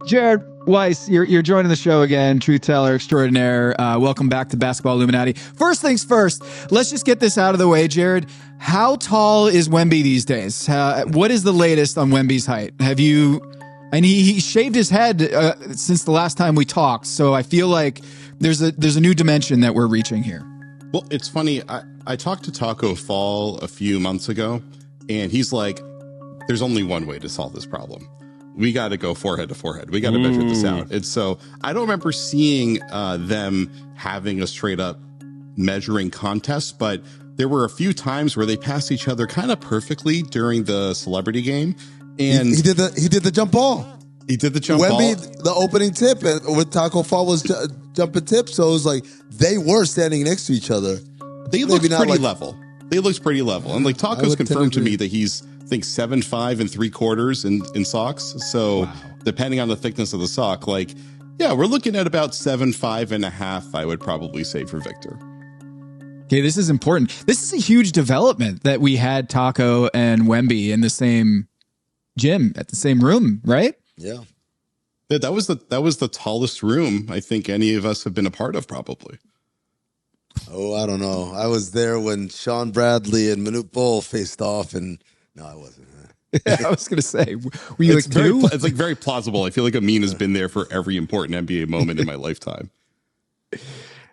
Jared Weiss, you're joining the show again, truth teller extraordinaire. Welcome back to Basketball Illuminati. First things first, let's just get this out of the way, Jared. How tall is Wemby these days? What is the latest on Wemby's height? Have you? And he shaved his head since the last time we talked, so I feel like there's a new dimension that we're reaching here. Well, it's funny. I talked to Taco Fall a few months ago, and he's like, "There's only one way to solve this problem. We got to go forehead to forehead. We got to measure this out." And so I don't remember seeing them having a straight up measuring contest, but there were a few times where they passed each other kind of perfectly during the celebrity game. And he did the jump ball. He did the jump Wemby, ball. the opening tip, and with Taco Fall was jumping tip. So it was like they were standing next to each other. They looked pretty level. They looked pretty level. And like Taco's confirmed to me that he's, I think, 7'5" and 3/4 in socks. So depending on the thickness of the sock, like, yeah, we're looking at about 7'5.5", I would probably say, for Victor. Okay, this is important. This is a huge development that we had Taco and Wemby in the same gym at the same room, right? Yeah. That was the tallest room I think any of us have been a part of, probably. Oh, I don't know. I was there when Sean Bradley and Manute Bol faced off, and no, I wasn't. I was going to say, were you it's like very plausible. I feel like Amin has been there for every important NBA moment in my lifetime.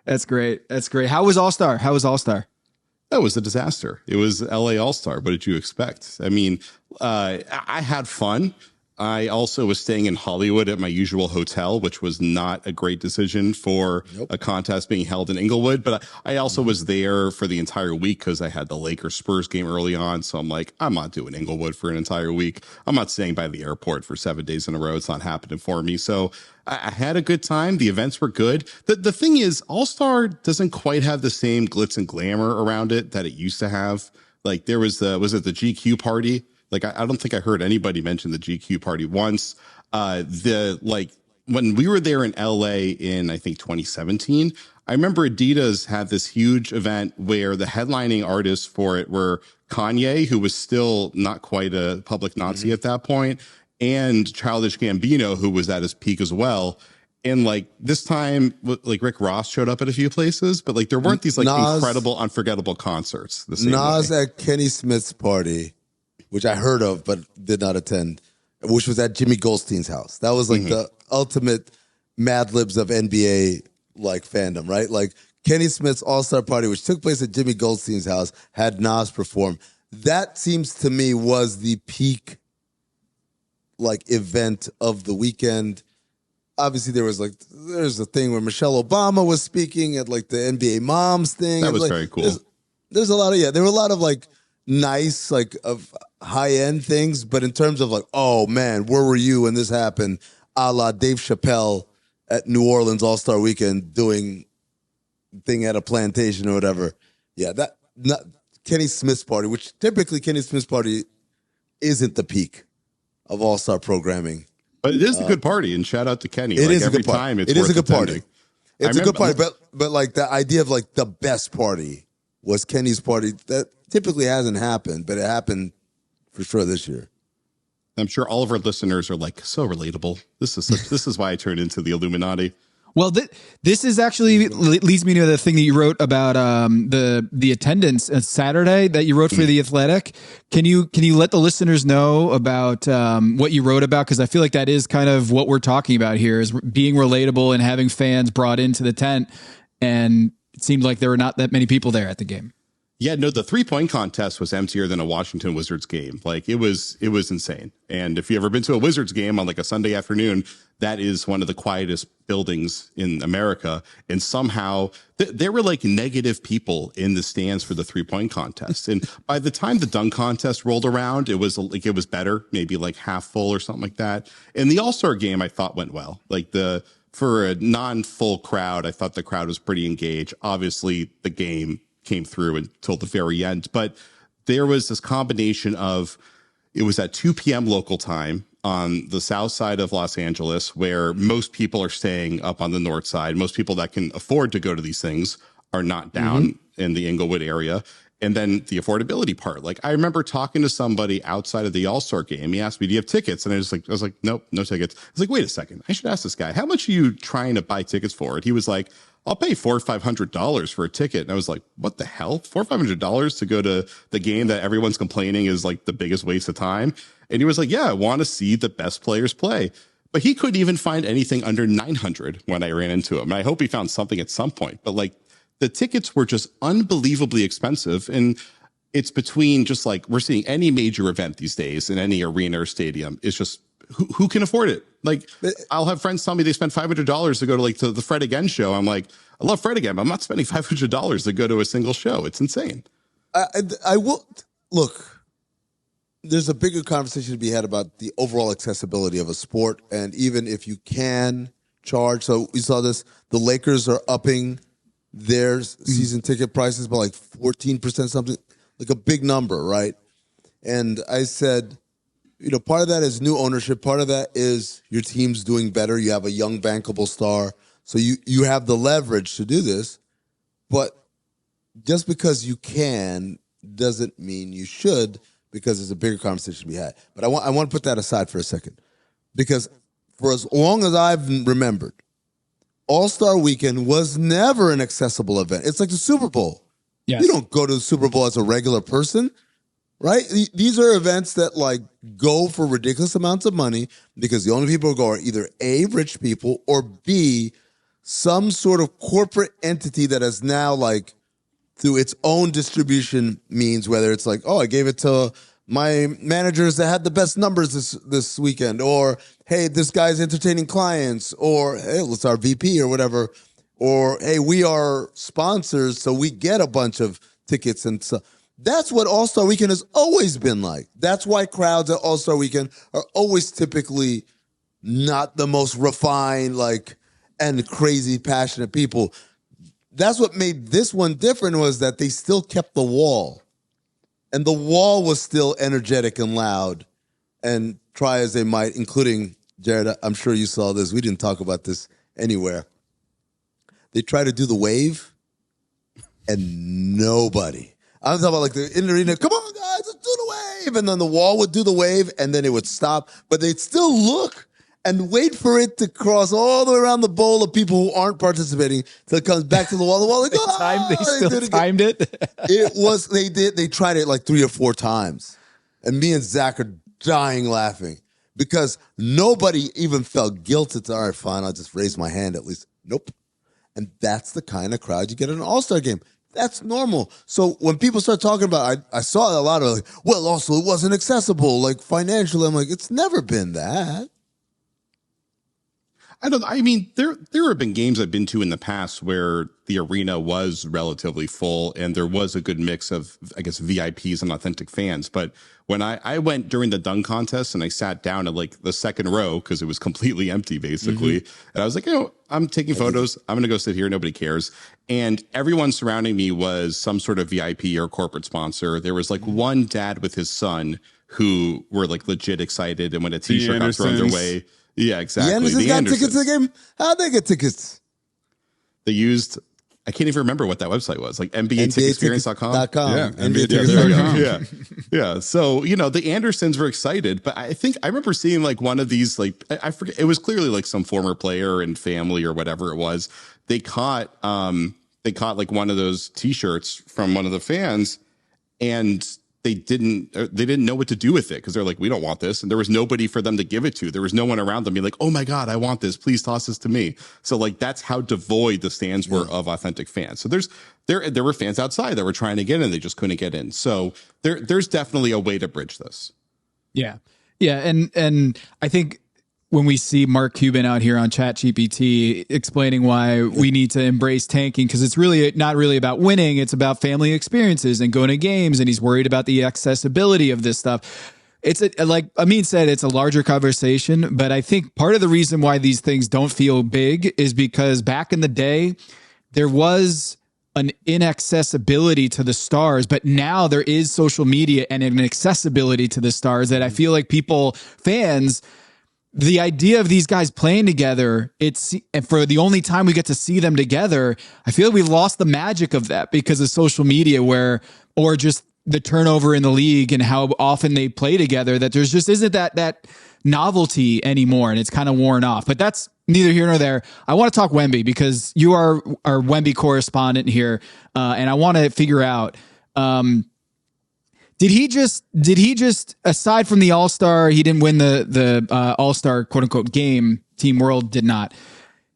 That's great. That's great. How was All-Star? That was a disaster. It was LA All-Star. What did you expect? I mean, I had fun. I also was staying in Hollywood at my usual hotel, which was not a great decision for a contest being held in Inglewood. But I also was there for the entire week because I had the Lakers Spurs game early on. So I'm like, I'm not doing Inglewood for an entire week. I'm not staying by the airport for 7 days in a row. It's not happening for me. So I had a good time. The events were good. The thing is, All-Star doesn't quite have the same glitz and glamour around it that it used to have. Like there was the GQ party? Like, I don't think I heard anybody mention the GQ party once. When we were there in LA in, I think, 2017, I remember Adidas had this huge event where the headlining artists for it were Kanye, who was still not quite a public Nazi at that point, and Childish Gambino, who was at his peak as well. And like this time, like Rick Ross showed up at a few places, but like there weren't these like incredible, unforgettable concerts. The same way. At Kenny Smith's party, which I heard of but did not attend, which was at Jimmy Goldstein's house. That was like the ultimate Mad Libs of NBA like fandom, right? Like Kenny Smith's All-Star party, which took place at Jimmy Goldstein's house, had Nas perform. That seems to me was the peak like event of the weekend. Obviously, there's a thing where Michelle Obama was speaking at like the NBA Moms thing. That was like, very cool. There's a lot of there were a lot of like nice like of high end things, but in terms of like, oh man, where were you when this happened? A la Dave Chappelle at New Orleans All-Star Weekend doing thing at a plantation or whatever. Yeah, that not Kenny Smith's party, which typically Kenny Smith's party isn't the peak of All-Star programming. But it is a good party, and shout out to Kenny. It like is a every good party. time it's it is a good attending. party. It's a good party, but like the idea of like the best party was Kenny's party. That typically hasn't happened, but it happened for sure this year. I'm sure all of our listeners are like, so relatable. This is why I turned into the Illuminati. Well, this is actually leads me to the thing that you wrote about the attendance on Saturday that you wrote for The Athletic. Can you let the listeners know about what you wrote about? Because I feel like that is kind of what we're talking about here, is being relatable and having fans brought into the tent. And it seemed like there were not that many people there at the game. Yeah, no, the 3-point contest was emptier than a Washington Wizards game. Like it was insane. And if you ever been to a Wizards game on like a Sunday afternoon, that is one of the quietest buildings in America. And somehow there were like negative people in the stands for the 3-point contest. And by the time the dunk contest rolled around, it was better, maybe like half full or something like that. And the All-Star game I thought went well. Like for a non-full crowd, I thought the crowd was pretty engaged. Obviously the game came through until the very end, but there was this combination of, it was at 2 p.m. local time on the south side of Los Angeles, where most people are staying up on the north side. Most people that can afford to go to these things are not down in the Inglewood area. And then the affordability part. Like, I remember talking to somebody outside of the All-Star game. He asked me, do you have tickets? And I was like, nope, no tickets. I was like, wait a second. I should ask this guy, how much are you trying to buy tickets for? And he was like, I'll pay $400 or $500 for a ticket. And I was like, what the hell? $400 or $500 to go to the game that everyone's complaining is like the biggest waste of time. And he was like, yeah, I want to see the best players play. But he couldn't even find anything under 900 when I ran into him. And I hope he found something at some point. But like, the tickets were just unbelievably expensive. And it's between just like, we're seeing any major event these days in any arena or stadium is just who can afford it? Like, I'll have friends tell me they spend $500 to go to like to the Fred Again show. I'm like, I love Fred Again, but I'm not spending $500 to go to a single show. It's insane. I will look. There's a bigger conversation to be had about the overall accessibility of a sport. And even if you can charge, so we saw this, the Lakers are upping their season ticket prices by like 14%, something like a big number, right? And I said, part of that is new ownership. Part of that is your team's doing better. You have a young bankable star. So you have the leverage to do this. But just because you can doesn't mean you should, because there's a bigger conversation to be had. But I want to put that aside for a second, because for as long as I've remembered, All-Star Weekend was never an accessible event. It's like the Super Bowl. Yes. You don't go to the Super Bowl as a regular person, right? These are events that like go for ridiculous amounts of money because the only people who go are either A, rich people, or B, some sort of corporate entity that has now like through its own distribution means, whether it's like, oh, I gave it to my managers that had the best numbers this weekend, or hey, this guy's entertaining clients, or hey, it's our VP or whatever, or hey, we are sponsors, so we get a bunch of tickets and stuff. That's what All-Star Weekend has always been like. That's why crowds at All-Star Weekend are always typically not the most refined, like, and crazy passionate people. That's what made this one different, was that they still kept the wall. And the wall was still energetic and loud. And try as they might, including, Jared, I'm sure you saw this. We didn't talk about this anywhere. They tried to do the wave, and nobody. I'm talking about like the in the arena, come on, guys, let's do the wave. And then the wall would do the wave, and then it would stop. But they'd still look and wait for it to cross all the way around the bowl of people who aren't participating till it comes back to the wall. The wall, like, they still timed it. They tried it like 3 or 4 times. And me and Zach are dying laughing because nobody even felt guilt. It's all right, fine, I'll just raise my hand at least. Nope. And that's the kind of crowd you get at an All-Star game. That's normal. So when people start talking about, I saw a lot of like, well, also it wasn't accessible, like financially. I'm like, it's never been that. I mean, there have been games I've been to in the past where the arena was relatively full and there was a good mix of, I guess, VIPs and authentic fans. But when I went during the dunk contest and I sat down at like the second row because it was completely empty, basically. And I was like, I'm taking photos. I'm going to go sit here. Nobody cares. And everyone surrounding me was some sort of VIP or corporate sponsor. There was like one dad with his son who were like legit excited. And when a t-shirt got thrown their way. Yeah, exactly. The Andersons got tickets to the game? How'd they get tickets? They used, I can't even remember what that website was, like NBATicketExperience.com. Yeah, NBA Yeah. So, the Andersons were excited, but I remember seeing like one of these, like, I forget, it was clearly like some former player and family or whatever it was. They caught like one of those t-shirts from one of the fans, and they didn't know what to do with it because they're like, we don't want this. And there was nobody for them to give it to. There was no one around them being like, oh my God, I want this. Please toss this to me. So like, that's how devoid the stands were of authentic fans. So there were fans outside that were trying to get in. They just couldn't get in. So there's definitely a way to bridge this. Yeah. Yeah. And I think when we see Mark Cuban out here on ChatGPT explaining why we need to embrace tanking, because it's really not really about winning, it's about family experiences and going to games, and he's worried about the accessibility of this stuff. It's like Amin said, it's a larger conversation, but I think part of the reason why these things don't feel big is because back in the day, there was an inaccessibility to the stars, but now there is social media and an accessibility to the stars that I feel like fans the idea of these guys playing together, and for the only time we get to see them together, I feel like we've lost the magic of that because of social media or just the turnover in the league and how often they play together, that there's just isn't that novelty anymore, and it's kind of worn off. But that's neither here nor there. I want to talk Wemby because you are our Wemby correspondent here, and I want to figure out, did he just aside from the All-Star, he didn't win the All-Star quote unquote game. Team World did not.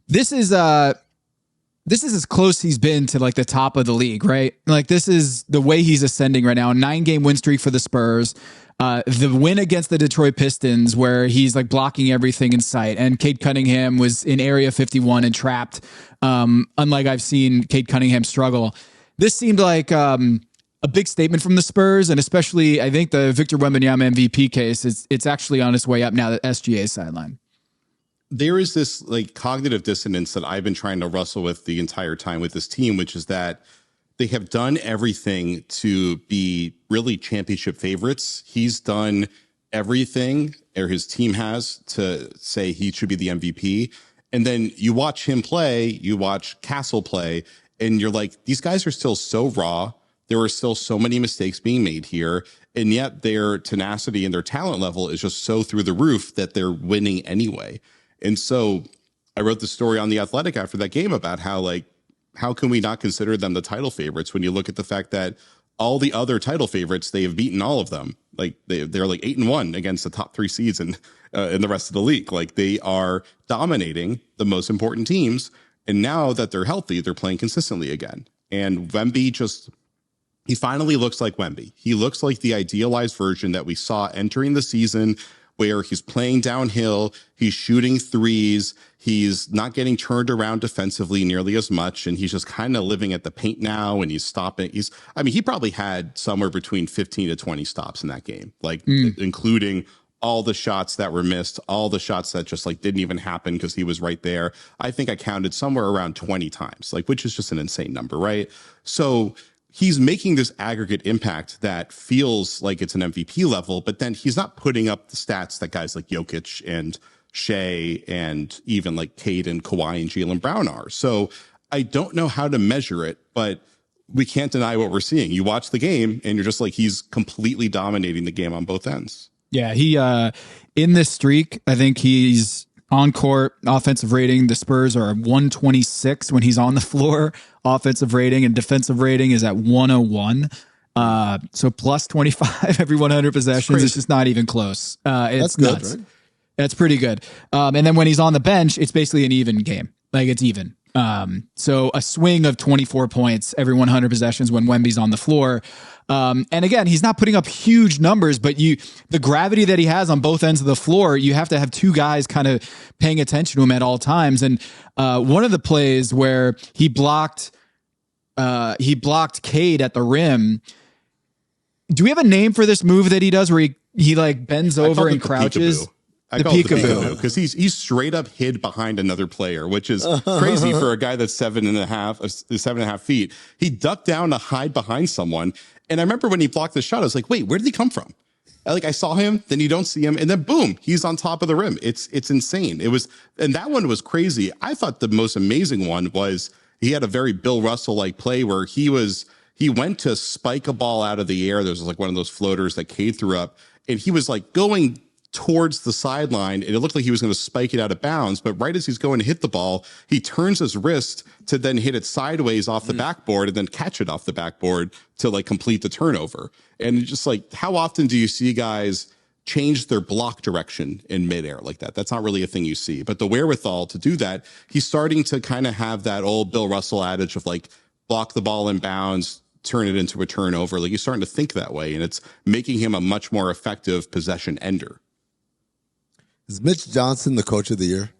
This is as close he's been to like the top of the league, right? Like this is the way he's ascending right now. A 9-game win streak for the Spurs. The win against the Detroit Pistons where he's like blocking everything in sight. And Cade Cunningham was in Area 51 and trapped. Unlike I've seen Cade Cunningham struggle. This seemed like a big statement from the Spurs, and especially I think the Victor Wembanyama MVP case, it's actually on its way up now, the SGA sideline. There is this like cognitive dissonance that I've been trying to wrestle with the entire time with this team, which is that they have done everything to be really championship favorites. He's done everything, or his team has, to say he should be the MVP. And then you watch him play, you watch Castle play, and you're like, these guys are still so raw. There are still so many mistakes being made here. And yet their tenacity and their talent level is just so through the roof that they're winning anyway. And so I wrote the story on The Athletic after that game about how can we not consider them the title favorites when you look at the fact that all the other title favorites, they have beaten all of them. Like they're like 8-1 against the top 3 seeds in the rest of the league. Like they are dominating the most important teams. And now that they're healthy, they're playing consistently again. And Wemby he finally looks like Wemby. He looks like the idealized version that we saw entering the season, where he's playing downhill, he's shooting threes, he's not getting turned around defensively nearly as much, and he's just kind of living at the paint now, and he's stopping. He probably had somewhere between 15 to 20 stops in that game, including all the shots that were missed, all the shots that just like didn't even happen because he was right there. I think I counted somewhere around 20 times, which is just an insane number, right? So he's making this aggregate impact that feels like it's an MVP level, but then he's not putting up the stats that guys like Jokic and Shea and even like Cade and Kawhi and Jaylen Brown are. So I don't know how to measure it, but we can't deny what we're seeing. You watch the game and you're just like, he's completely dominating the game on both ends. Yeah, he in this streak, I think he's on court offensive rating. The Spurs are 126 when he's on the floor offensive rating, and defensive rating is at 101. So plus 25 every 100 possessions. It's just not even close. It's good, nuts. Right? That's pretty good. And then when he's on the bench, it's basically an even game. Like it's even. So a swing of 24 points every 100 possessions when Wemby's on the floor. And again, he's not putting up huge numbers, but the gravity that he has on both ends of the floor, you have to have two guys kind of paying attention to him at all times. And one of the plays where he blocked Cade at the rim. Do we have a name for this move that he does where he like bends over and crouches? I call it the peekaboo because he's straight up hid behind another player, which is crazy for a guy that's 7.5 feet. He ducked down to hide behind someone. And I remember when he blocked the shot, I was like, wait, where did he come from? I saw him, then you don't see him, and then boom, he's on top of the rim. It's insane. And that one was crazy. I thought the most amazing one was he had a very Bill Russell-like play where he went to spike a ball out of the air. There was like one of those floaters that Cade threw up, and he was like going towards the sideline, and it looked like he was going to spike it out of bounds, but right as he's going to hit the ball, he turns his wrist to then hit it sideways off the backboard and then catch it off the backboard to like complete the turnover. And it's just like, how often do you see guys change their block direction in midair like that? That's not really a thing you see, but the wherewithal to do that, he's starting to kind of have that old Bill Russell adage of like, block the ball in bounds, turn it into a turnover. Like he's starting to think that way, and it's making him a much more effective possession ender. Is Mitch Johnson the coach of the year?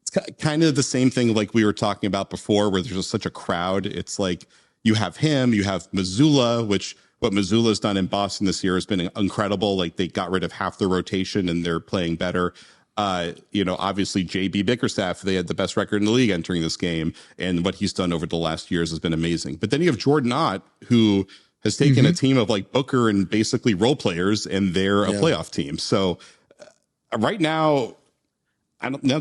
It's kind of the same thing like we were talking about before, where there's just such a crowd. It's like you have him, you have Mazzulla, which what Mazzulla's done in Boston this year has been incredible. Like they got rid of half the rotation and they're playing better. Obviously JB Bickerstaff, they had the best record in the league entering this game, and what he's done over the last years has been amazing. But then you have Jordan Ott, who has taken a team of like Booker and basically role players, and they're a playoff team. So Right now, I don't know.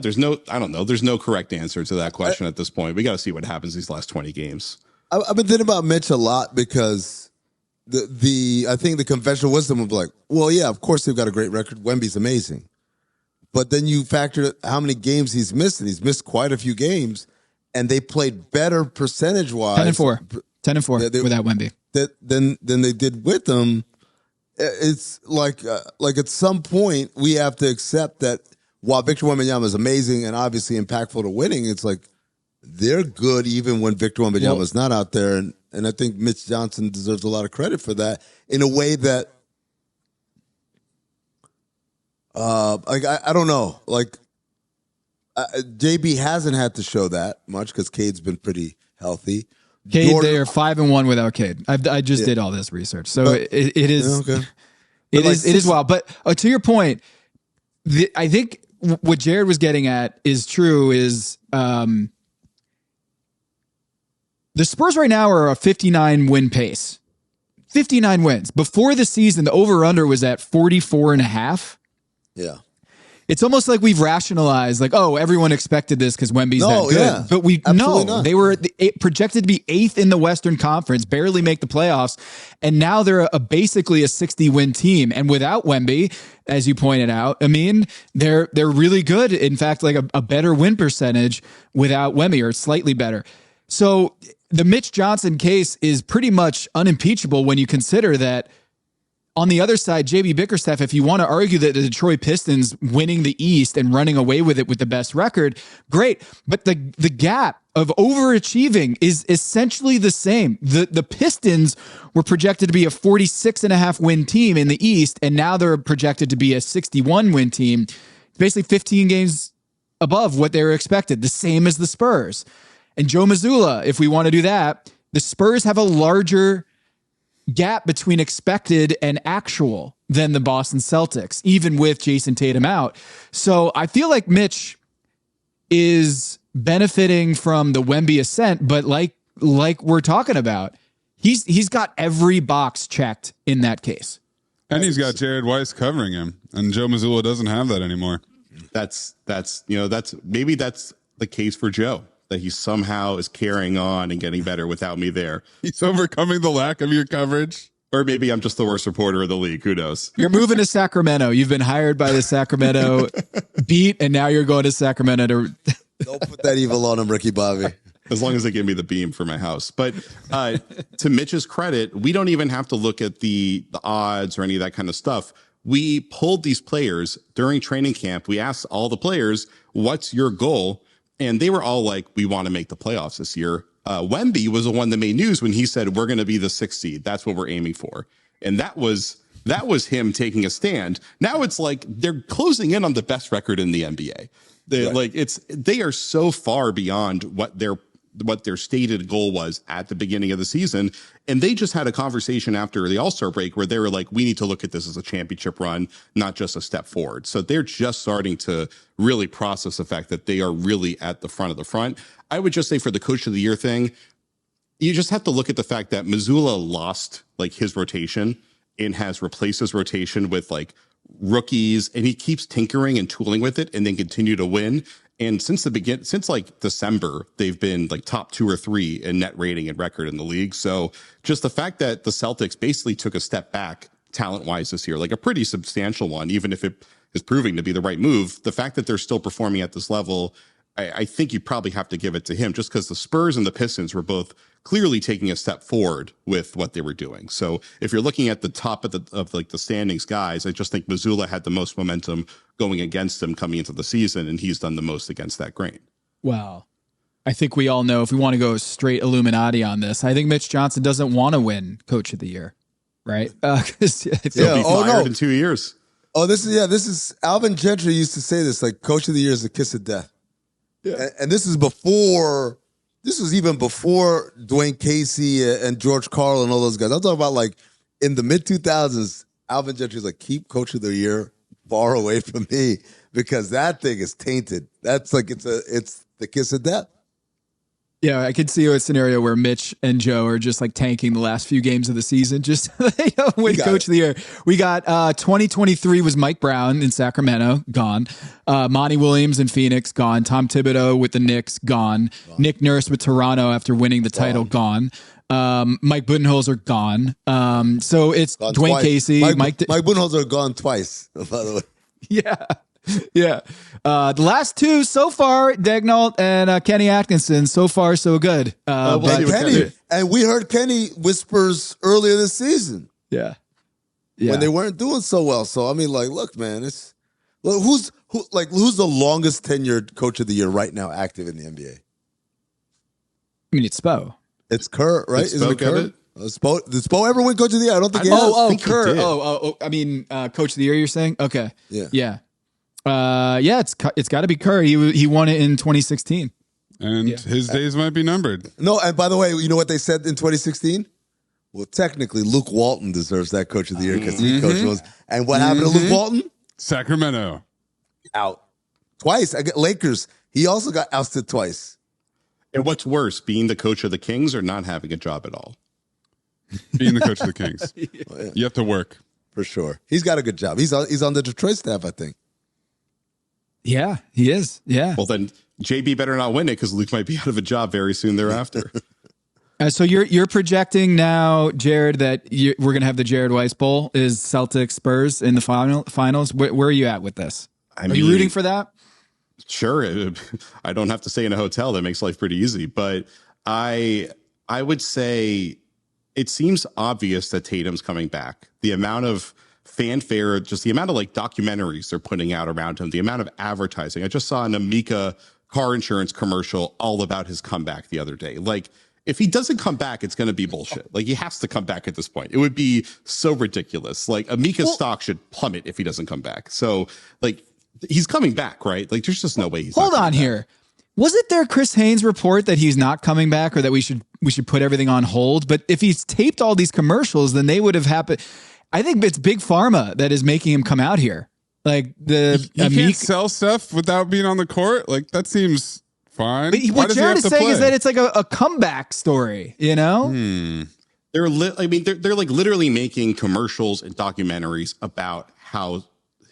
I don't know. There's no correct answer to that question at this point. We got to see what happens these last 20 games. I've been thinking about Mitch a lot because I think the conventional wisdom of like, well, yeah, of course they've got a great record. Wemby's amazing. But then you factor how many games he's missed, and he's missed quite a few games, and they played better percentage-wise. 10-4 without Wemby. Than they did with him. It's like at some point we have to accept that while Victor Wembanyama is amazing and obviously impactful to winning, it's like they're good even when Victor Wembanyama is not out there. And I think Mitch Johnson deserves a lot of credit for that in a way that I don't know. Like JB hasn't had to show that much because Cade's been pretty healthy. Cade, they are 5-1 without Cade. I just did all this research, so it is it is wild. But to your point, I think what Jared was getting at is true. Is the Spurs right now are a 59 win pace, 59 wins. Before the season, the over under was at 44.5. Yeah. It's almost like we've rationalized, like, oh, everyone expected this because Wemby's that good. Yeah. But they were projected to be 8th in the Western Conference, barely make the playoffs, and now they're basically a 60-win team. And without Wemby, as you pointed out, I mean, they're really good. In fact, like a better win percentage without Wemby, or slightly better. So the Mitch Johnson case is pretty much unimpeachable when you consider that. On the other side, JB Bickerstaff, if you want to argue that the Detroit Pistons winning the East and running away with it with the best record, great. But the gap of overachieving is essentially the same. The Pistons were projected to be a 46.5 win team in the East, and now they're projected to be a 61 win team, basically 15 games above what they were expected, the same as the Spurs. And Joe Mazzulla, if we want to do that, the Spurs have a larger gap between expected and actual than the Boston Celtics, even with Jason Tatum out. So I feel like Mitch is benefiting from the Wemby ascent, but like we're talking about, he's got every box checked in that case. And he's got Jared Weiss covering him, and Joe Mazzulla doesn't have that anymore. That's maybe that's the case for Joe, that he somehow is carrying on and getting better without me there. He's overcoming the lack of your coverage. Or maybe I'm just the worst reporter of the league. Who knows? You're moving to Sacramento. You've been hired by the Sacramento beat, and now you're going to Sacramento to... Don't put that evil on him, Ricky Bobby. As long as they give me the beam for my house. But to Mitch's credit, we don't even have to look at the odds or any of that kind of stuff. We pulled these players during training camp. We asked all the players, what's your goal? And they were all like, we want to make the playoffs this year. Wemby was the one that made news when he said, we're going to be the 6th seed. That's what we're aiming for. And that was him taking a stand. Now it's like they're closing in on the best record in the NBA. They are so far beyond what their stated goal was at the beginning of the season. And they just had a conversation after the All-Star break where they were like, we need to look at this as a championship run, not just a step forward. So they're just starting to really process the fact that they are really at the front of the front. I would just say for the Coach of the Year thing, you just have to look at the fact that Mazzulla lost like his rotation and has replaced his rotation with like rookies, and he keeps tinkering and tooling with it and then continue to win. And since like December, they've been like top 2 or 3 in net rating and record in the league. So just the fact that the Celtics basically took a step back talent wise this year, like a pretty substantial one, even if it is proving to be the right move, the fact that they're still performing at this level, I think you probably have to give it to him, just because the Spurs and the Pistons were both clearly taking a step forward with what they were doing. So if you're looking at the top of the standings guys, I just think Mazzulla had the most momentum going against him coming into the season, and he's done the most against that grain. Well, I think we all know, if we want to go straight Illuminati on this, I think Mitch Johnson doesn't want to win Coach of the Year, right? He'll be fired in 2 years. Oh, this is Alvin Gentry used to say this, like, Coach of the Year is the kiss of death. Yeah. And this was even before Dwayne Casey and George Karl and all those guys. I'm talking about like in the mid 2000s, Alvin Gentry's like, keep Coach of the Year far away from me, because that thing is tainted. That's like, it's the kiss of death. Yeah, I could see a scenario where Mitch and Joe are just like tanking the last few games of the season, just so they don't win Coach of the Year. We got 2023 was Mike Brown in Sacramento, gone. Monty Williams in Phoenix, gone. Tom Thibodeau with the Knicks, gone. Nick Nurse with Toronto after winning the title, gone. Mike Budenholzer, gone. So it's Gone Dwayne twice. Casey, Mike Budenholzer gone twice, by the way. Yeah. Yeah. The last two so far, Daignault and Kenny Atkinson, so far so good. Kenny, and we heard Kenny whispers earlier this season. Yeah. When they weren't doing so well. So I mean, like, look, man, who's the longest tenured coach of the year right now active in the NBA? I mean, it's Spo. It's Kerr, right? Isn't it Kerr? Did Spo ever win coach of the year? I don't think he has. think he Kerr. did. I mean, coach of the year, you're saying? Okay. Yeah. It's got to be Kerr. He won it in 2016. And his days might be numbered. No, and by the way, you know what they said in 2016? Well, technically, Luke Walton deserves that coach of the year because he coached those. And what happened to Luke Walton? Sacramento. Out. Twice. Lakers. He also got ousted twice. And what's worse, being the coach of the Kings or not having a job at all? Being the coach of the Kings. You have to work. For sure. He's got a good job. He's on the Detroit staff, I think. Yeah, he is. Yeah. Well, then JB better not win it because Luke might be out of a job very soon thereafter. So you're projecting now, Jared, that we're going to have the Jared Weiss Bowl is Celtics Spurs in the finals. Where are you at with this? Are you rooting for that? Sure. I don't have to stay in a hotel. That makes life pretty easy. But I would say it seems obvious that Tatum's coming back. The amount of fanfare, just the amount of like documentaries they're putting out around him, the amount of advertising. I just saw an Amica car insurance commercial all about his comeback the other day. Like, if he doesn't come back, it's going to be bullshit. Like, he has to come back at this point. It would be so ridiculous. Like, Amica's stock should plummet if he doesn't come back. So, like, he's coming back, right? Like, there's just no way he's Hold on here. Wasn't there Chris Haynes' report that he's not coming back or that we should put everything on hold? But if he's taped all these commercials, then they would have happened. I think it's Big Pharma that is making him come out here. Like, you can't sell stuff without being on the court. Like, that seems fine. But what Jared is saying is that it's like a comeback story, you know? They're like literally making commercials and documentaries about how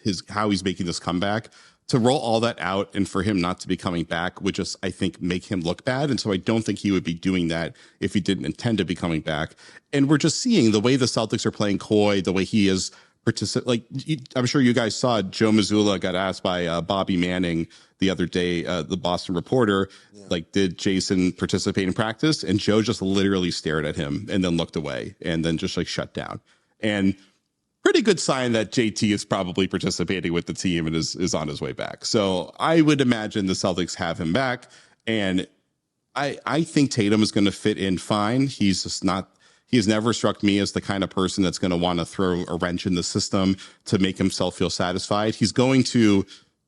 he's making this comeback. To roll all that out and for him not to be coming back would just, I think, make him look bad. And so I don't think he would be doing that if he didn't intend to be coming back. And we're just seeing the way the Celtics are playing coy, the way he is like, I'm sure you guys saw Joe Mazzulla got asked by Bobby Manning the other day, the Boston reporter, like, did Jason participate in practice? And Joe just literally stared at him and then looked away and then just like shut down. And pretty good sign that JT is probably participating with the team and is on his way back. So I would imagine the Celtics have him back. And I think Tatum is going to fit in fine. He's just not. He has never struck me as the kind of person that's going to want to throw a wrench in the system to make himself feel satisfied. He's going to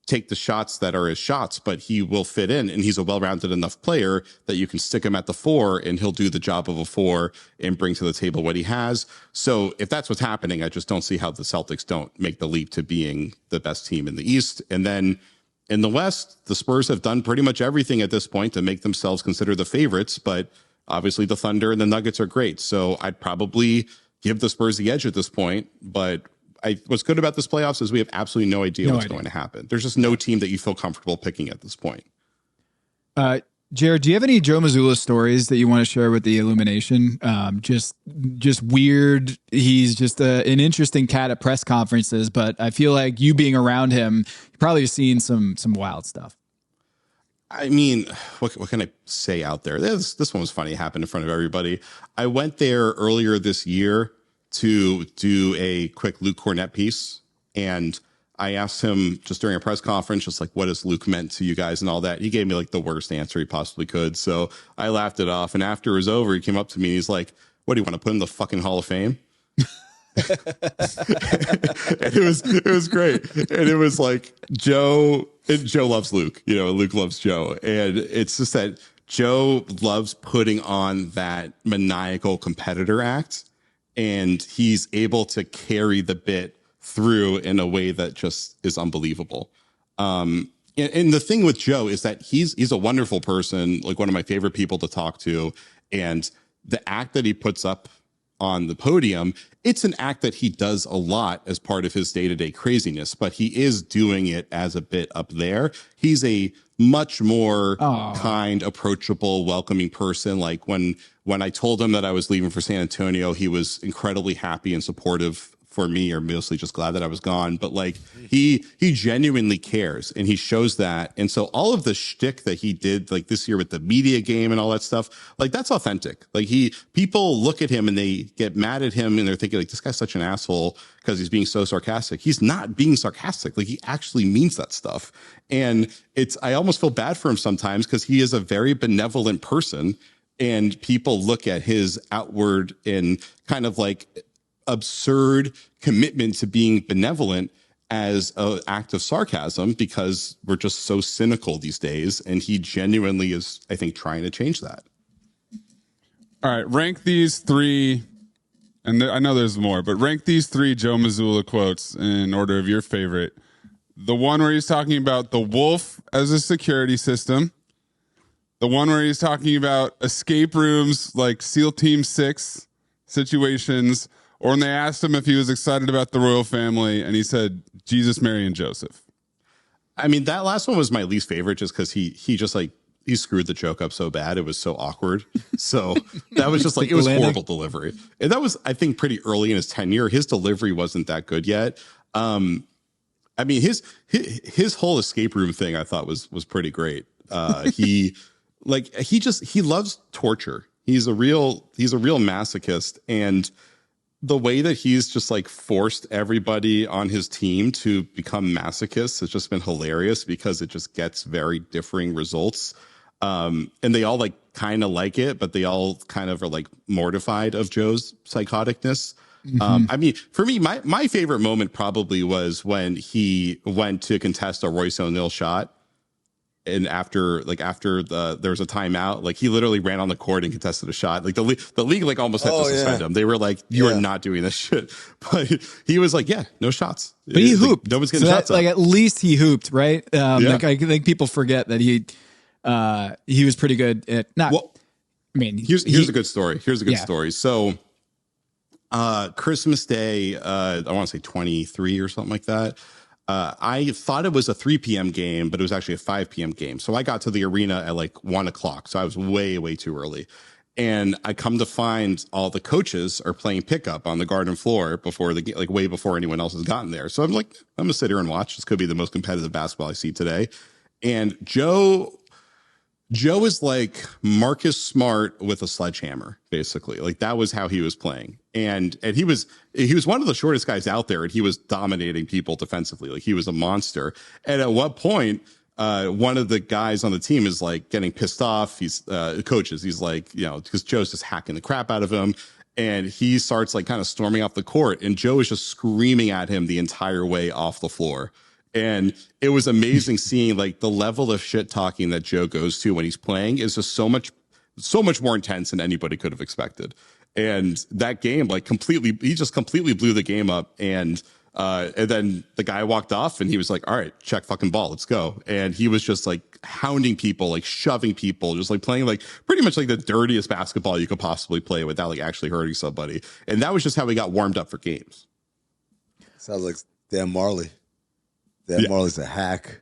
take the shots that are his shots, but he will fit in, and he's a well-rounded enough player that you can stick him at the 4 and he'll do the job of a 4 and bring to the table what he has. So if that's what's happening, I just don't see how the Celtics don't make the leap to being the best team in the East. And then in the West, the Spurs have done pretty much everything at this point to make themselves consider the favorites, but obviously the Thunder and the Nuggets are great. So I'd probably give the Spurs the edge at this point. But what's good about this playoffs is we have absolutely no idea what's going to happen. There's just no team that you feel comfortable picking at this point. Jared, do you have any Joe Mazzulla stories that you want to share with the Illumination? Just weird. He's just an interesting cat at press conferences, but I feel like you being around him, you've probably seen some wild stuff. I mean, what can I say out there? This one was funny. It happened in front of everybody. I went there earlier this year to do a quick Luke Cornett piece, and I asked him just during a press conference, just like, what has Luke meant to you guys and all that? He gave me like the worst answer he possibly could. So I laughed it off. And after it was over, he came up to me and he's like, what, do you want to put him in the fucking Hall of Fame? And it was great. And it was like Joe loves Luke, Luke loves Joe. And it's just that Joe loves putting on that maniacal competitor act, and he's able to carry the bit through in a way that just is unbelievable. And And the thing with Joe is that he's a wonderful person, like one of my favorite people to talk to. And the act that he puts up on the podium, it's an act that he does a lot as part of his day-to-day craziness, but he is doing it as a bit up there. He's a much more kind, approachable, welcoming person. Like when I told him that I was leaving for San Antonio, he was incredibly happy and supportive for me, or mostly just glad that I was gone. But like he genuinely cares, and he shows that. And so all of the shtick that he did like this year with the media game and all that stuff, like that's authentic. Like people look at him and they get mad at him and they're thinking like, this guy's such an asshole because he's being so sarcastic. He's not being sarcastic. Like he actually means that stuff. And I almost feel bad for him sometimes because he is a very benevolent person, and people look at his outward and kind of like absurd commitment to being benevolent as an act of sarcasm because we're just so cynical these days. And he genuinely is, I think, trying to change that. All right, rank these three, and I know there's more, but rank these three Joe Mazzulla quotes in order of your favorite. The one where he's talking about the wolf as a security system. The one where he's talking about escape rooms like SEAL Team 6 situations, or when they asked him if he was excited about the royal family, and he said, Jesus, Mary, and Joseph. I mean, that last one was my least favorite just because he just like, he screwed the joke up so bad. It was so awkward. So that was just like, it was horrible delivery. And that was, I think, pretty early in his tenure. His delivery wasn't that good yet. I mean, his whole escape room thing I thought was pretty great. He loves torture. He's a real masochist. And the way that he's just like forced everybody on his team to become masochists has just been hilarious because it just gets very differing results. And they all like kind of like it, but they all kind of are like mortified of Joe's psychoticness. I mean, for me, my favorite moment probably was when he went to contest a Royce O'Neal shot. And after there was a timeout, like he literally ran on the court and contested a shot. Like the league like almost had to suspend him. They were like, "You are not doing this shit." But he was like, "Yeah, no shots." But he hooped. Like, no one's getting shots. Like at least he hooped, right? Like I think people forget that he was pretty good at not. Well, I mean, here's a good story. Story. So, Christmas Day, I want to say 23 or something like that. I thought it was a 3 p.m. game, but it was actually a 5 p.m. game. So I got to the arena at like 1 o'clock. So I was way, way too early. And I come to find all the coaches are playing pickup on the garden floor before the like way before anyone else has gotten there. So I'm like, I'm gonna sit here and watch. This could be the most competitive basketball I see today. And Joe is like Marcus Smart with a sledgehammer, basically. Like that was how he was playing. And he was one of the shortest guys out there, and he was dominating people defensively. Like he was a monster. And at what point, one of the guys on the team is like getting pissed off. He's coaches. He's like, because Joe's just hacking the crap out of him. And he starts like kind of storming off the court, and Joe is just screaming at him the entire way off the floor. And it was amazing seeing like the level of shit talking that Joe goes to when he's playing is just so much more intense than anybody could have expected. And that game, like he just completely blew the game up. And then the guy walked off and he was like, all right, check fucking ball. Let's go. And he was just like hounding people, like shoving people, just like playing like pretty much like the dirtiest basketball you could possibly play without like actually hurting somebody. And that was just how we got warmed up for games. Sounds like Dan Marley. Marley's a hack.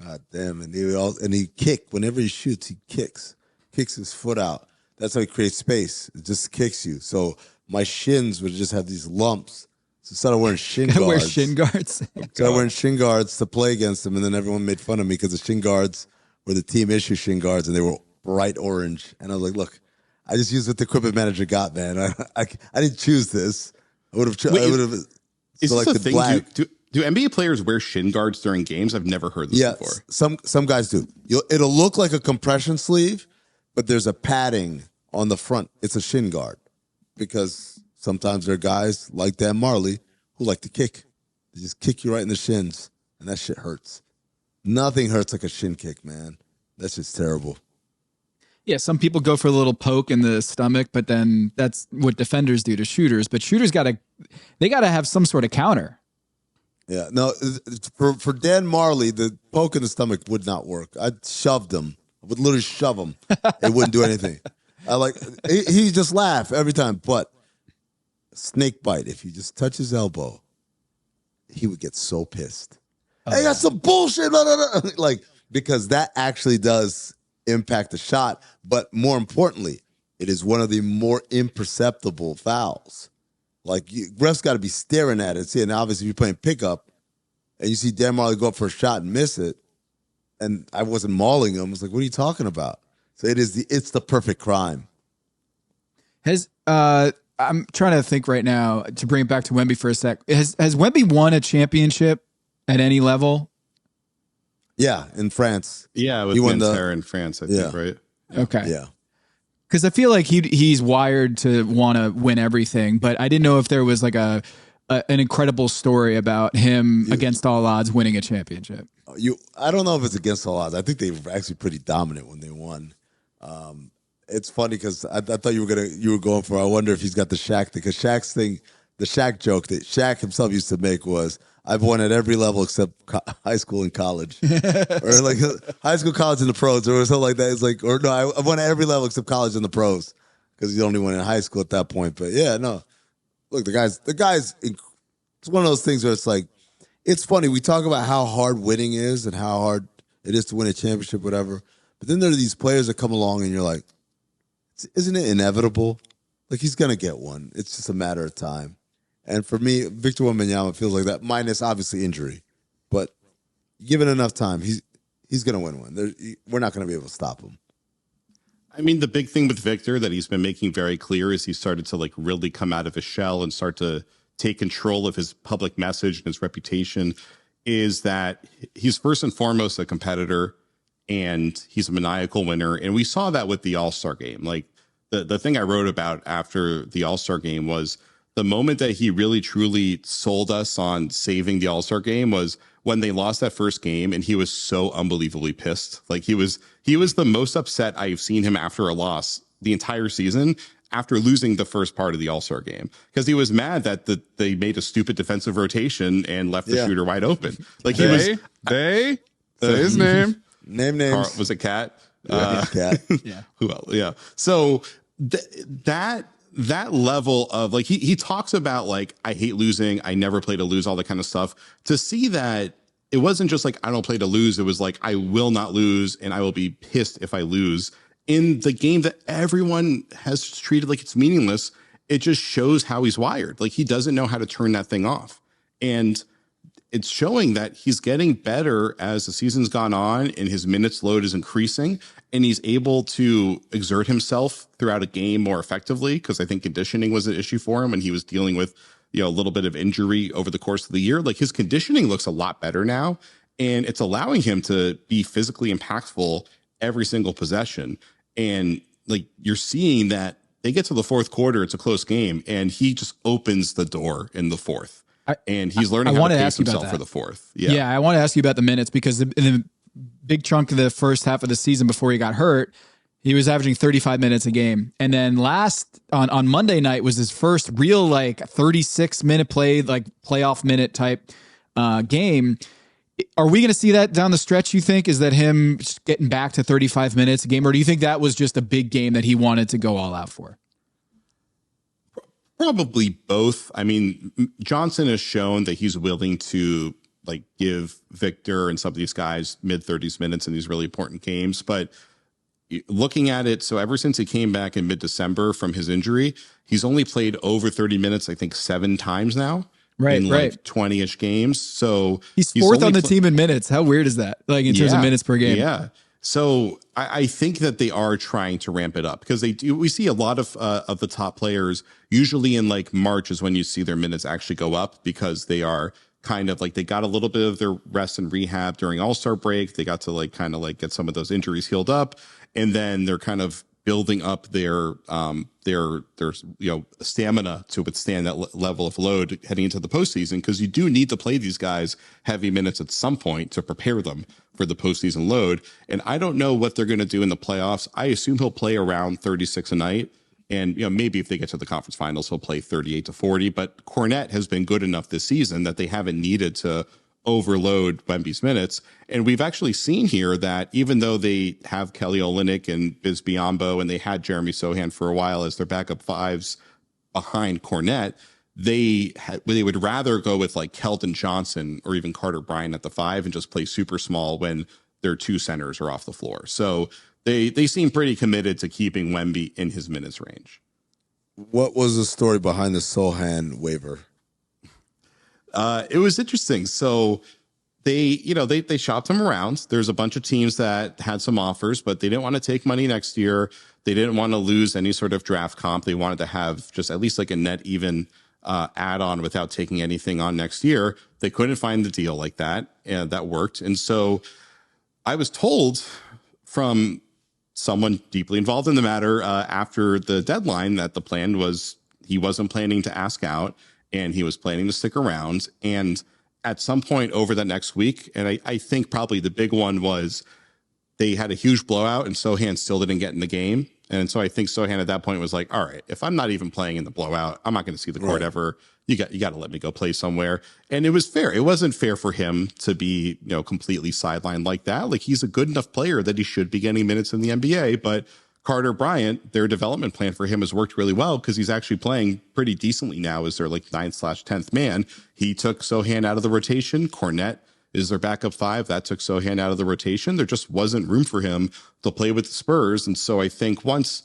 God damn. And he whenever he shoots, he kicks his foot out. That's how he creates space. It just kicks you. So my shins would just have these lumps. So instead of wearing shin guards. Wear shin guards. Started wearing shin guards to play against him, and then everyone made fun of me because the shin guards were the team issue shin guards, and they were bright orange. And I was like, look, I just used what the equipment manager got, man. I didn't choose this. I would have selected black. Do NBA players wear shin guards during games? I've never heard this before. Some guys do. It'll look like a compression sleeve, but there's a padding on the front. It's a shin guard because sometimes there are guys like Dan Marley who like to kick. They just kick you right in the shins, and that shit hurts. Nothing hurts like a shin kick, man. That's just terrible. Yeah, some people go for a little poke in the stomach, but then that's what defenders do to shooters. But shooters gotta have some sort of counter. Yeah, no, for Dan Marley, the poke in the stomach would not work. I shoved him. I would literally shove him. It wouldn't do anything. He just laugh every time. But snake bite, if you just touch his elbow, he would get so pissed. Hey, that's some bullshit. Blah, blah, blah. Like, because that actually does impact the shot. But more importantly, it is one of the more imperceptible fouls. Like, refs got to be staring at it. See, and obviously, if you're playing pickup and you see Dan Marley go up for a shot and miss it, and I wasn't mauling him, I was like, what are you talking about? So it's the perfect crime. I'm trying to think right now to bring it back to Wemby for a sec. Has Wemby won a championship at any level? Yeah, in France. Yeah, with Nanterre in France, I think, right? Okay. Yeah. Because I feel like he's wired to want to win everything, but I didn't know if there was like an incredible story about him against all odds winning a championship. I don't know if it's against all odds. I think they were actually pretty dominant when they won. It's funny because I thought you were going for. I wonder if he's got the Shaq thing, because Shaq's thing, the Shaq joke that Shaq himself used to make was, "I've won at every level except high school and college," or like high school, college, and the pros, or something like that. It's like, or no, I've won at every level except college and the pros, because he's only won in high school at that point. But yeah, no, look, the guy's. It's one of those things where it's like, it's funny. We talk about how hard winning is and how hard it is to win a championship, whatever. But then there are these players that come along and you're like, isn't it inevitable? Like, he's gonna get one. It's just a matter of time. And for me, Victor Wembanyama feels like that, minus obviously injury. But given enough time, he's going to win one. We're not going to be able to stop him. I mean, the big thing with Victor that he's been making very clear is he started to like really come out of his shell and start to take control of his public message and his reputation, is that he's first and foremost a competitor and he's a maniacal winner. And we saw that with the All-Star game. Like the thing I wrote about after the All-Star game was the moment that he really truly sold us on saving the All-Star game was when they lost that first game, and he was so unbelievably pissed. Like he was the most upset I've seen him after a loss the entire season, after losing the first part of the All-Star game, because he was mad that they made a stupid defensive rotation and left the shooter wide open. Like say his name. Name names. Carl, was it Cat? Cat. Yeah. Who else? Yeah. So that level of like, he talks about like, I hate losing, I never play to lose, all that kind of stuff. To see that it wasn't just like, I don't play to lose. It was like, I will not lose and I will be pissed if I lose in the game that everyone has treated like it's meaningless. It just shows how he's wired. Like, he doesn't know how to turn that thing off. And it's showing that he's getting better as the season's gone on and his minutes load is increasing, and he's able to exert himself throughout a game more effectively, because I think conditioning was an issue for him and he was dealing with, a little bit of injury over the course of the year. Like, his conditioning looks a lot better now, and it's allowing him to be physically impactful every single possession. And like, you're seeing that they get to the fourth quarter, it's a close game, and he just opens the door in the fourth. And he's learning how to pace himself for the fourth. Yeah, I want to ask you about the minutes, because in the big chunk of the first half of the season before he got hurt, he was averaging 35 minutes a game. And then on Monday night was his first real like 36-minute play, like playoff minute type game. Are we going to see that down the stretch, you think? Is that him getting back to 35 minutes a game? Or do you think that was just a big game that he wanted to go all out for? Probably both. I mean, Johnson has shown that he's willing to like give Victor and some of these guys mid-30s minutes in these really important games. But looking at it, so ever since he came back in mid-December from his injury, he's only played over 30 minutes, I think 7 times now. Right. Like 20-ish games. So he's fourth on the team in minutes. How weird is that? Like in terms of minutes per game. Yeah. So I think that they are trying to ramp it up, because we see a lot of the top players usually in like March is when you see their minutes actually go up, because they are kind of like, they got a little bit of their rest and rehab during All-Star break. They got to like kind of like get some of those injuries healed up, and then they're kind of building up their stamina to withstand that level of load heading into the postseason, because you do need to play these guys heavy minutes at some point to prepare them for the postseason load. And I don't know what they're going to do in the playoffs. I assume he'll play around 36 a night, And, maybe if they get to the conference finals, he'll play 38-40. But Cornet has been good enough this season that they haven't needed to overload Wemby's minutes. And we've actually seen here that even though they have Kelly Olynyk and Biz Biyombo, and they had Jeremy Sohan for a while as their backup fives behind Cornet, they would rather go with like Keldon Johnson or even Carter Bryant at the 5 and just play super small when their 2 centers are off the floor. So they seem pretty committed to keeping Wemby in his minutes range. What was the story behind the Sohan waiver? It was interesting. So they shopped him around. There's a bunch of teams that had some offers, but they didn't want to take money next year. They didn't want to lose any sort of draft comp. They wanted to have just at least like a net even add-on without taking anything on next year. They couldn't find the deal like that, and that worked. And so I was told from someone deeply involved in the matter after the deadline that the plan was he wasn't planning to ask out and he was planning to stick around. And at some point over that next week, and I think probably the big one was they had a huge blowout and Sohan still didn't get in the game. And so I think Sohan at that point was like, all right, if I'm not even playing in the blowout, I'm not going to see the court ever. You got to let me go play somewhere. And it was fair. It wasn't fair for him to be, completely sidelined like that. Like, he's a good enough player that he should be getting minutes in the NBA. But Carter Bryant, their development plan for him has worked really well because he's actually playing pretty decently now as their like 9/10th man. He took Sohan out of the rotation. Cornet is their backup 5. That took Sohan out of the rotation. There just wasn't room for him to play with the Spurs. And so I think once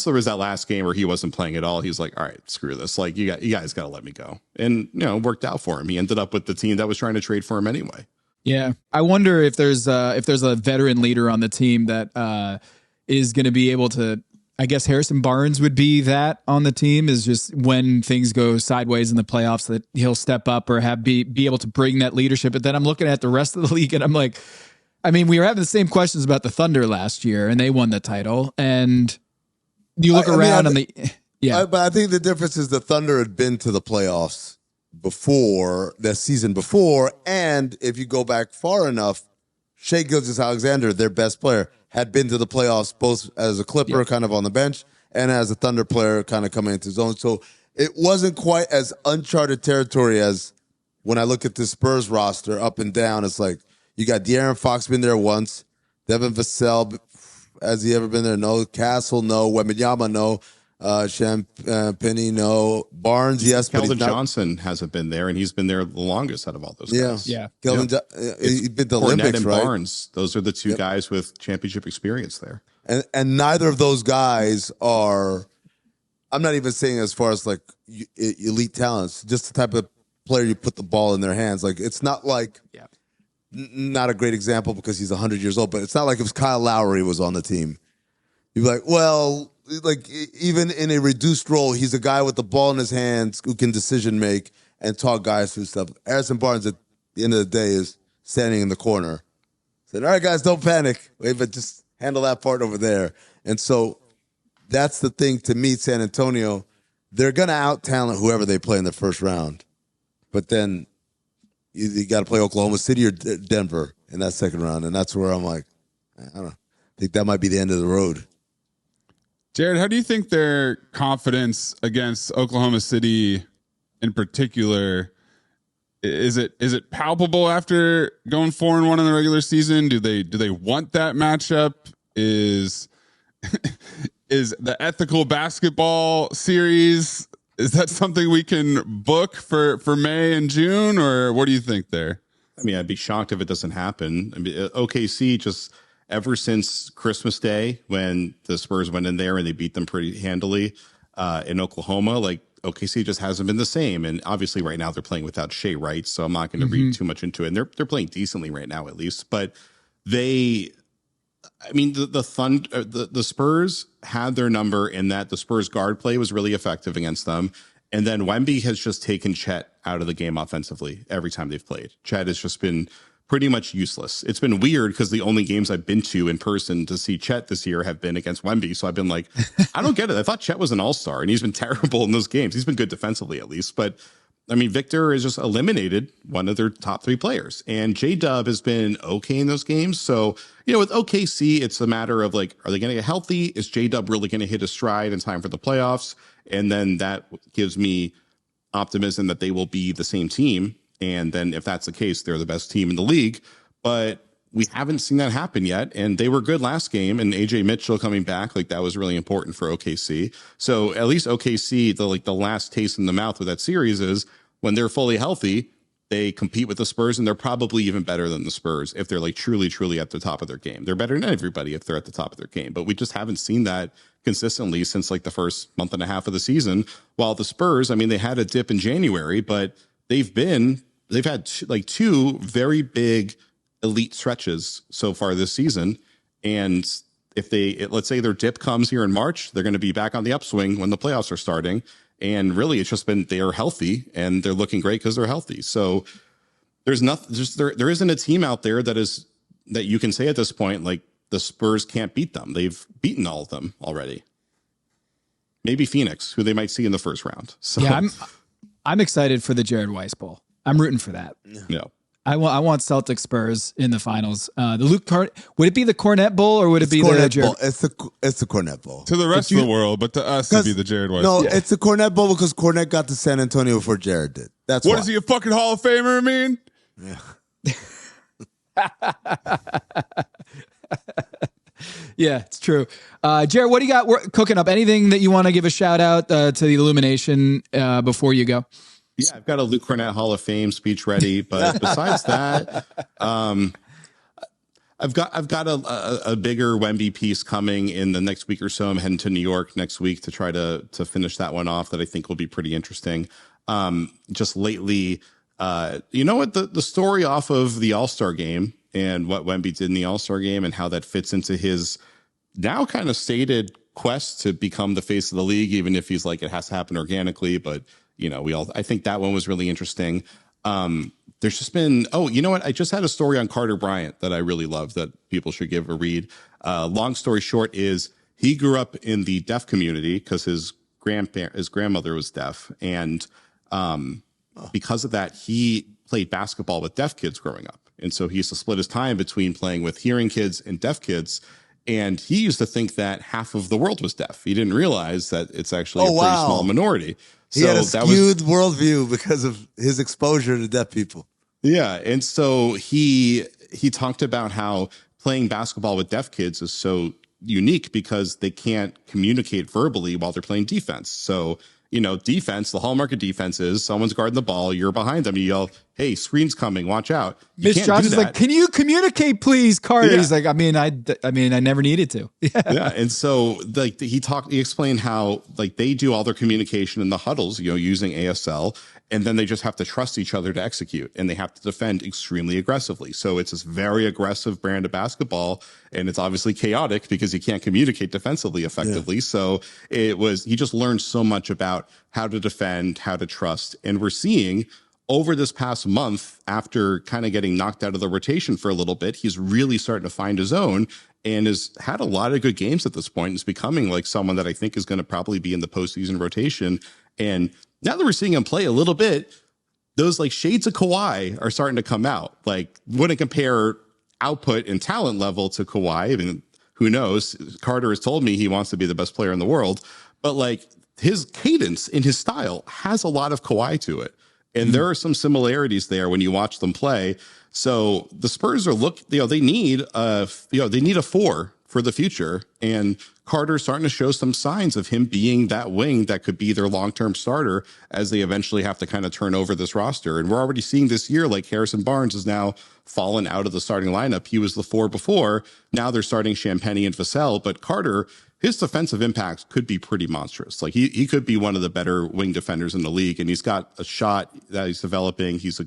there was that last game where he wasn't playing at all, he was like, all right, screw this. Like, you guys got to let me go. And, it worked out for him. He ended up with the team that was trying to trade for him anyway. Yeah. I wonder if there's a veteran leader on the team that is going to be able to, I guess Harrison Barnes would be that on the team, is just when things go sideways in the playoffs that he'll step up or be able to bring that leadership. But then I'm looking at the rest of the league and I'm like, I mean, we were having the same questions about the Thunder last year and they won the title, and you look around but I think the difference is the Thunder had been to the playoffs before the season before. And if you go back far enough, Shai Gilgeous-Alexander, their best player, had been to the playoffs both as a Clipper kind of on the bench and as a Thunder player kind of coming into his own. So it wasn't quite as uncharted territory as when I look at the Spurs roster up and down. It's like you got De'Aaron Fox been there once, Devin Vassell, has he ever been there? No. Castle, no. Wembanyama, no. Champagnie, no. Barnes, yes. Keldon Johnson hasn't been there, and he's been there the longest out of all those guys. Yeah. He's been to the Cornet Olympics, and right? Barnes, those are the two guys with championship experience there. And neither of those guys are, I'm not even saying as far as like elite talents, just the type of player you put the ball in their hands. Like, it's not like, not a great example because he's 100 years old, but it's not like if Kyle Lowry was on the team. You'd be like, well, like, even in a reduced role, he's a guy with the ball in his hands who can decision make and talk guys through stuff. Harrison Barnes, at the end of the day, is standing in the corner. Said, all right, guys, don't panic. Wait, but just handle that part over there. And so that's the thing to me, San Antonio. They're going to out-talent whoever they play in the first round. But then you got to play Oklahoma City or Denver in that second round. And that's where I'm like, I don't know. I think that might be the end of the road. Jared, how do you think their confidence against Oklahoma City in particular, is it palpable after going 4-1 in the regular season? Do they want that matchup? Is the ethical basketball series, is that something we can book for May and June, or what do you think there? I mean, I'd be shocked if it doesn't happen. I mean, OKC just ever since Christmas Day when the Spurs went in there and they beat them pretty handily in Oklahoma, like OKC just hasn't been the same. And obviously right now they're playing without Shai, right? So I'm not going to read too much into it. And they're playing decently right now, at least. But the Spurs had their number in that the Spurs guard play was really effective against them. And then Wemby has just taken Chet out of the game offensively every time they've played. Chet has just been pretty much useless. It's been weird because the only games I've been to in person to see Chet this year have been against Wemby. So I've been like, I don't get it. I thought Chet was an all-star and he's been terrible in those games. He's been good defensively at least, but I mean, Victor has just eliminated one of their top 3 players, and J-Dub has been okay in those games. So, with OKC, it's a matter of like, are they going to get healthy? Is J-Dub really going to hit a stride in time for the playoffs? And then that gives me optimism that they will be the same team. And then if that's the case, they're the best team in the league. But we haven't seen that happen yet. And they were good last game, and AJ Mitchell coming back, like that was really important for OKC. So at least OKC, the last taste in the mouth with that series is when they're fully healthy, they compete with the Spurs, and they're probably even better than the Spurs if they're like truly, truly at the top of their game. They're better than everybody if they're at the top of their game, but we just haven't seen that consistently since like the first month and a half of the season. While the Spurs, I mean, they had a dip in January, but they've had like 2 very big elite stretches so far this season. And if let's say their dip comes here in March, they're going to be back on the upswing when the playoffs are starting. And really, it's just been they are healthy and they're looking great because they're healthy. So there's nothing. There isn't a team out there that you can say at this point like the Spurs can't beat them. They've beaten all of them already. Maybe Phoenix, who they might see in the first round. So yeah, I'm excited for the Jared Weiss Bowl. I'm rooting for that. Yeah. I want Celtic Spurs in the finals. Would it be the Cornet Bowl or would it be the Cornet Jared? Bowl? It's the Cornet Bowl to the rest of the world, but to us, it'd be the Jared Weiss. No, Bowl. it's the Cornet Bowl because Cornet got to San Antonio before Jared did. That's what why. is he, a fucking Hall of Famer? I mean, Yeah, it's true. Jared, what do you got cooking up? Anything that you want to give a shout out to the Illumination before you go? Yeah, I've got a Luke Cornett Hall of Fame speech ready, but besides that, I've got a bigger Wemby piece coming in the next week or so. I'm heading to New York next week to try to finish that one off that I think will be pretty interesting. Just lately, you know what, the story off of the All-Star game and what Wemby did in the All-Star game and how that fits into his now kind of stated quest to become the face of the league, even if he's like, it has to happen organically, but I think that one was really interesting. There's just been, you know what? I just had a story on Carter Bryant that I really love that people should give a read. Long story short is he grew up in the deaf community because his grandmother was deaf. And because of that, he played basketball with deaf kids growing up. And so he used to split his time between playing with hearing kids and deaf kids. And he used to think that half of the world was deaf. He didn't realize that it's actually a pretty small minority. He had a skewed worldview because of his exposure to deaf people. Yeah. And so he talked about how playing basketball with deaf kids is so unique because they can't communicate verbally while they're playing defense. So, defense, the hallmark of defense is someone's guarding the ball, you're behind them, you yell, hey, screen's coming, watch out. Mitch Josh is like, can you communicate, please, Carter? Yeah. He's like, I mean, I never needed to. Yeah. And so like he explained how like they do all their communication in the huddles, using ASL, and then they just have to trust each other to execute, and they have to defend extremely aggressively. So it's this very aggressive brand of basketball, and it's obviously chaotic because you can't communicate defensively effectively. Yeah. So he just learned so much about how to defend, how to trust. And we're seeing over this past month, after kind of getting knocked out of the rotation for a little bit, he's really starting to find his own and has had a lot of good games at this point. Is becoming like someone that I think is going to probably be in the postseason rotation. And now that we're seeing him play a little bit, those like shades of Kawhi are starting to come out. Like, wouldn't compare output and talent level to Kawhi. I mean, who knows? Carter has told me he wants to be the best player in the world, but like his cadence in his style has a lot of Kawhi to it. And there are some similarities there when you watch them play. So the Spurs are they need a 4 for the future. And Carter's starting to show some signs of him being that wing that could be their long-term starter as they eventually have to kind of turn over this roster. And we're already seeing this year, like Harrison Barnes has now fallen out of the starting lineup. He was the 4 before. Now they're starting Champagny and Vassell, but Carter, his defensive impact could be pretty monstrous. Like he could be one of the better wing defenders in the league, and he's got a shot that he's developing. He's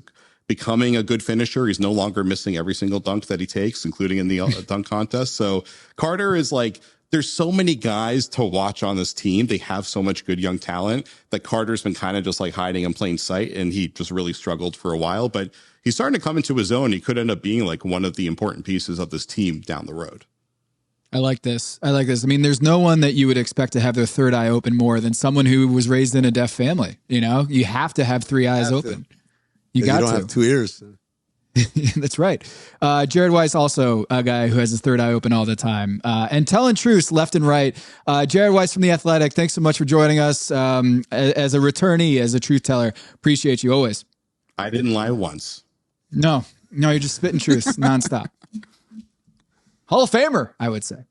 becoming a good finisher. He's no longer missing every single dunk that he takes, including in the dunk contest. So Carter is like, there's so many guys to watch on this team. They have so much good young talent that Carter's been kind of just like hiding in plain sight, and he just really struggled for a while, but he's starting to come into his own. He could end up being like one of the important pieces of this team down the road. I like this. I mean, there's no one that you would expect to have their third eye open more than someone who was raised in a deaf family. You know, you have to have three eyes open. You got to. You don't have two ears. That's right. Jared Weiss, also a guy who has his third eye open all the time. And telling truths left and right. Jared Weiss from The Athletic, thanks so much for joining us as a returnee, as a truth teller. Appreciate you always. I didn't lie once. No, you're just spitting truths nonstop. Hall of Famer, I would say.